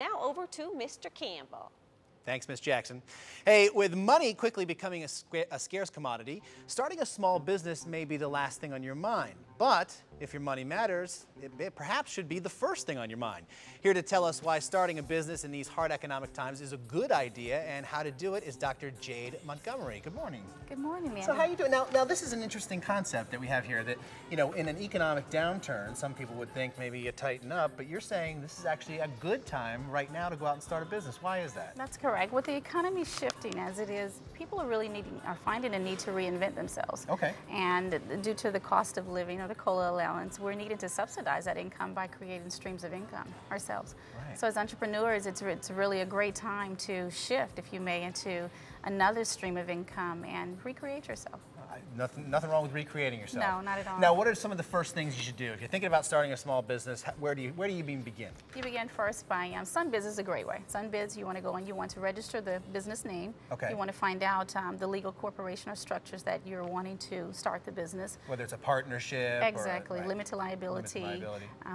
Now over to Mr. Campbell. Thanks, Ms. Jackson. Hey, with money quickly becoming a scarce commodity, starting a small business may be the last thing on your mind. But if your money matters, it perhaps should be the first thing on your mind. Here to tell us why starting a business in these hard economic times is a good idea and how to do it is Dr. Jade Montgomery. Good morning. Good morning, man. So how you doing? Now this is an interesting concept that we have here that, you know, in an economic downturn, some people would think maybe you tighten up, but you're saying this is actually a good time right now to go out and start a business. Why is that? That's correct. With the economy shifting as it is, people are finding a need to reinvent themselves. Okay. And due to the cost of living or the COLA allowance, we're needing to subsidize that income by creating streams of income ourselves. Right. So as entrepreneurs, it's really a great time to shift, if you may, into another stream of income and recreate yourself. Nothing wrong with recreating yourself. No, not at all. Now, what are some of the first things you should do? If you're thinking about starting a small business, where do you even begin? You begin first by, Sunbiz is a great way. Sunbiz, you want to go and you want to register the business name. Okay. You want to find out the legal corporation or structures that you're wanting to start the business. Whether it's a partnership. Exactly, or, right. limited liability,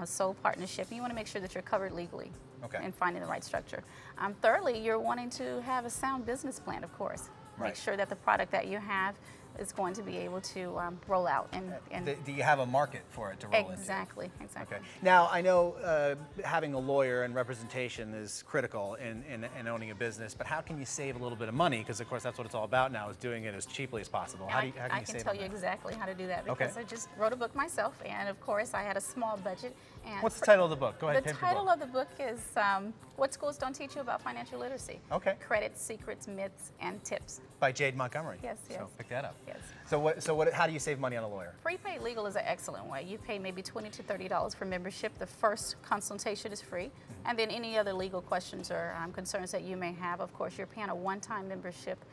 sole partnership. You want to make sure that you're covered legally. Okay. And finding the right structure. Thirdly, you're wanting to have a sound business plan, of course. Right. Make sure that the product that you have is going to be able to roll out. Do you have a market for it to roll into? Exactly. Okay. Now, I know having a lawyer and representation is critical in owning a business, but how can you save a little bit of money? Because, of course, that's what it's all about now, is doing it as cheaply as possible. How can you save I can tell you exactly how to do that because I just wrote a book myself, and, of course, I had a small budget. And what's the title of the book? Go ahead. The title of the book is What Schools Don't Teach You About Financial Literacy. Okay. Credit, Secrets, Myths, and Tips. By Jade Montgomery. Yes, yes. So pick that up. Yes. So how do you save money on a lawyer? Prepaid legal is an excellent way. You pay maybe $20 to $30 for membership. The first consultation is free. Mm-hmm. And then any other legal questions or concerns that you may have, of course, you're paying a one-time membership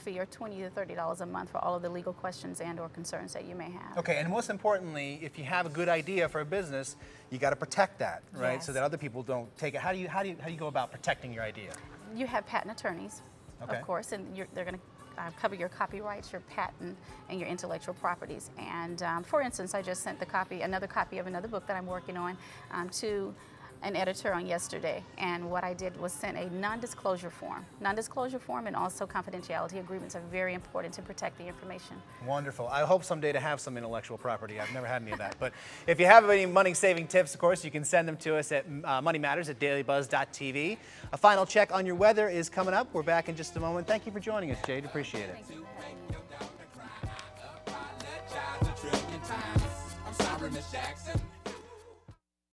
fee of $20 to $30 a month for all of the legal questions and or concerns that you may have. Okay, and most importantly, if you have a good idea for a business, you got to protect that, right? Yes. So that other people don't take it. How do you go about protecting your idea? You have patent attorneys, of course, and they're going to cover your copyrights, your patent, and your intellectual properties. And for instance, I just sent another copy of another book that I'm working on to an editor on yesterday, and what I did was send a non-disclosure form. Non-disclosure form and also confidentiality agreements are very important to protect the information. Wonderful. I hope someday to have some intellectual property. I've never had any of that. But if you have any money-saving tips, of course, you can send them to us at moneymatters@dailybuzz.tv. A final check on your weather is coming up. We're back in just a moment. Thank you for joining us, Jade. Appreciate it. Thank you.